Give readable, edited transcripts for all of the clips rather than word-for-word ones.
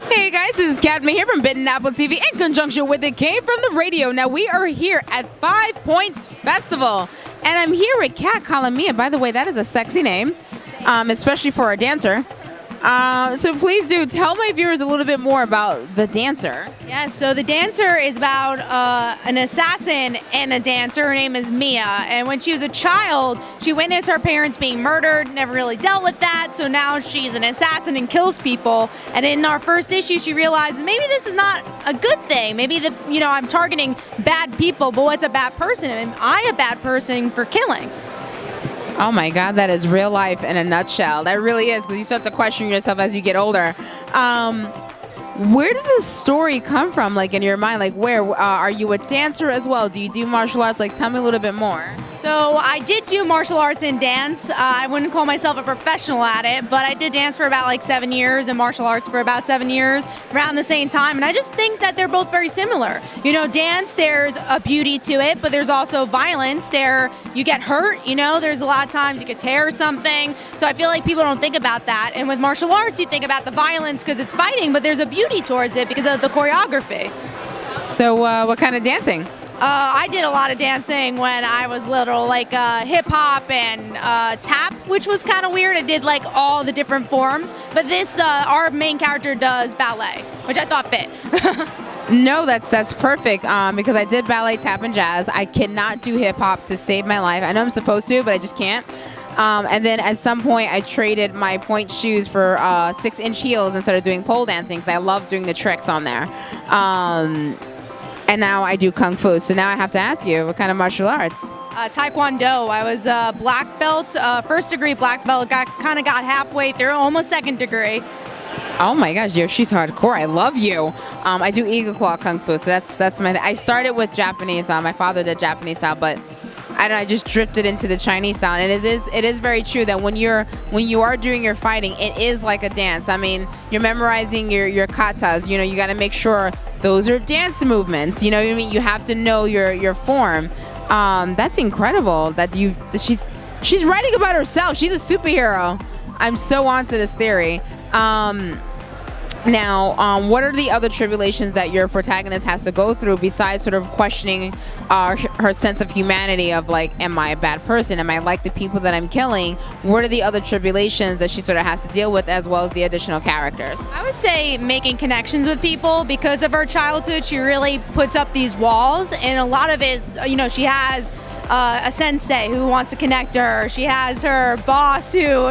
Hey guys, this is CADMA here from Bitten TV in conjunction with It Came From The Radio. Now we are here at 5 Points Festival, and I'm here with Calamia. By the way, that is a sexy name, especially for a dancer. So please do tell my viewers a little bit more about the dancer. Yeah, so the dancer is about an assassin and a dancer. Her name is Mia, and when she was a child, she witnessed her parents being murdered, never really dealt with that, so now she's an assassin and kills people. And in our first issue, she realizes maybe this is not a good thing. Maybe I'm targeting bad people, but what's a bad person? Am I a bad person for killing? Oh my God, that is real life in a nutshell. That really is, because you start to question yourself as you get older. Where did this story come from, like in your mind? Like where, are you a dancer as well? Do you do martial arts? Like tell me a little bit more. So I did do martial arts and dance. I wouldn't call myself a professional at it, but I did dance for about like 7 years and martial arts for about 7 years around the same time. And I just think that they're both very similar. You know, dance, there's a beauty to it, but there's also violence. There, you get hurt, there's a lot of times you could tear something. So I feel like people don't think about that. And with martial arts, you think about the violence because it's fighting, but there's a beauty towards it because of the choreography. So what kind of dancing? I did a lot of dancing when I was little, like hip hop and tap, which was kind of weird. I did like all the different forms, but this, our main character does ballet, which I thought fit. No, that's perfect because I did ballet, tap, and jazz. I cannot do hip hop to save my life. I know I'm supposed to, but I just can't. And then at some point, I traded my point shoes for 6-inch heels and started doing pole dancing because I love doing the tricks on there. And now I do Kung Fu. So now I have to ask you, what kind of martial arts? Taekwondo. I was a black belt, first degree black belt, got halfway through, almost second degree. Oh my gosh, she's hardcore. I love you. I do Eagle Claw Kung Fu, so that's my thing. I started with Japanese. My father did Japanese style, but I just drifted into the Chinese style. And it is very true that when you are doing your fighting, it is like a dance. I mean, you're memorizing your katas. You got to make sure those are dance movements. You know what I mean? You have to know your form. That's incredible that she's writing about herself. She's a superhero. I'm so onto this theory. Now, what are the other tribulations that your protagonist has to go through besides sort of questioning her sense of humanity of like, am I a bad person? Am I like the people that I'm killing? What are the other tribulations that she sort of has to deal with as well as the additional characters? I would say making connections with people. Because of her childhood, she really puts up these walls, and a lot of it is, she has a sensei who wants to connect to her. She has her boss who,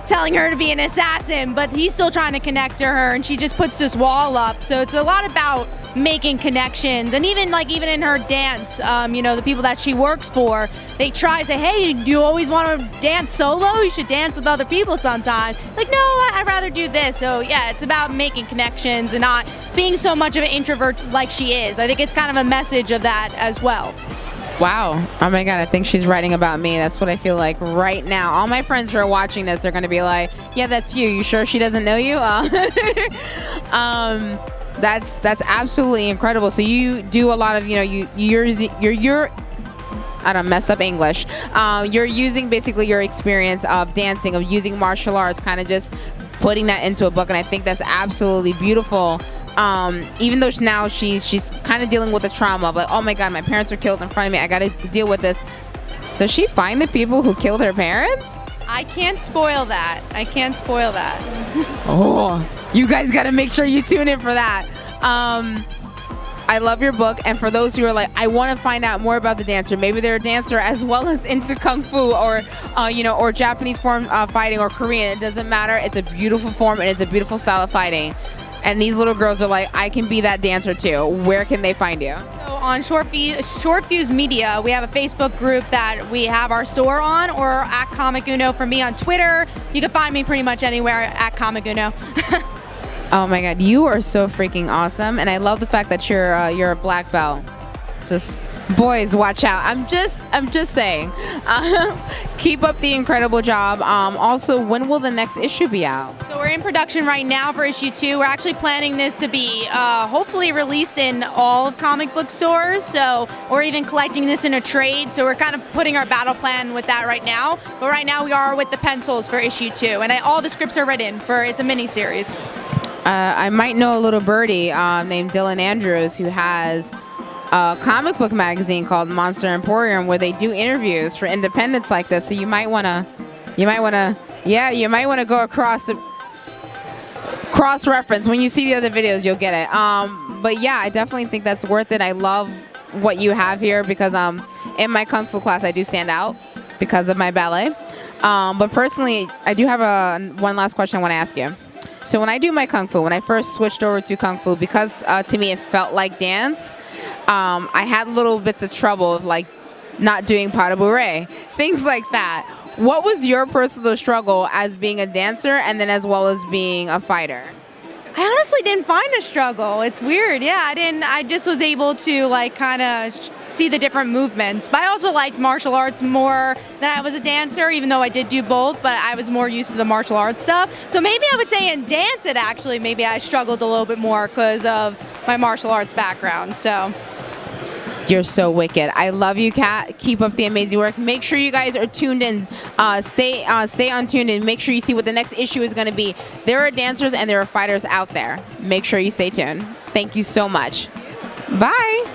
telling her to be an assassin, but he's still trying to connect to her, and she just puts this wall up. So it's a lot about making connections. And even in her dance, the people that she works for, they try to say, hey, do you always want to dance solo? You should dance with other people sometime. Like, no, I'd rather do this. So yeah, it's about making connections and not being so much of an introvert like she is. I think it's kind of a message of that as well. Wow. Oh my God, I think she's writing about me. That's what I feel like right now. All my friends who are watching this, they're going to be like, yeah, that's you. You sure she doesn't know you? That's absolutely incredible. So you do a lot of, you're I don't messed up English. You're using basically your experience of dancing, of using martial arts, kind of just putting that into a book. And I think that's absolutely beautiful. Even though now she's kind of dealing with the trauma of like, oh my God, my parents were killed in front of me. I got to deal with this. Does she find the people who killed her parents? I can't spoil that. Oh, you guys got to make sure you tune in for that. I love your book. And for those who are like, I want to find out more about the dancer, maybe they're a dancer as well as into Kung Fu or, or Japanese form of fighting or Korean. It doesn't matter. It's a beautiful form and it's a beautiful style of fighting. And these little girls are like, I can be that dancer too. Where can they find you? So on Short Fuse Media, we have a Facebook group that we have our store on, or at Comic Uno for me on Twitter. You can find me pretty much anywhere at Comic Uno. Oh my God, you are so freaking awesome. And I love the fact that you're a black belt. Just boys, watch out. I'm just saying. Keep up the incredible job. Also, when will the next issue be out? So So we're in production right now for issue 2. We're actually planning this to be hopefully released in all of comic book stores. So we're even collecting this in a trade. So we're kind of putting our battle plan with that right now. But right now we are with the pencils for issue 2, and all the scripts are written for. It's a mini series. I might know a little birdie named Dylan Andrews who has a comic book magazine called Monster Emporium where they do interviews for independents like this. So you might wanna go across the cross-reference. When you see the other videos, you'll get it. But yeah, I definitely think that's worth it. I love what you have here because in my Kung Fu class, I do stand out because of my ballet. But personally, I do have one last question I want to ask you. So when I do my Kung Fu, when I first switched over to Kung Fu, because to me it felt like dance, I had little bits of trouble of like not doing pas de bourrée, things like that. What was your personal struggle as being a dancer and then as well as being a fighter? I honestly didn't find a struggle. It's weird. Yeah, I just was able to like kind of see the different movements. But I also liked martial arts more than I was a dancer, even though I did do both, but I was more used to the martial arts stuff. So maybe I would say in dance maybe I struggled a little bit more because of my martial arts background. So you're so wicked. I love you, Kat. Keep up the amazing work. Make sure you guys are tuned in. Stay on tuned and make sure you see what the next issue is going to be. There are dancers and there are fighters out there. Make sure you stay tuned. Thank you so much. Bye.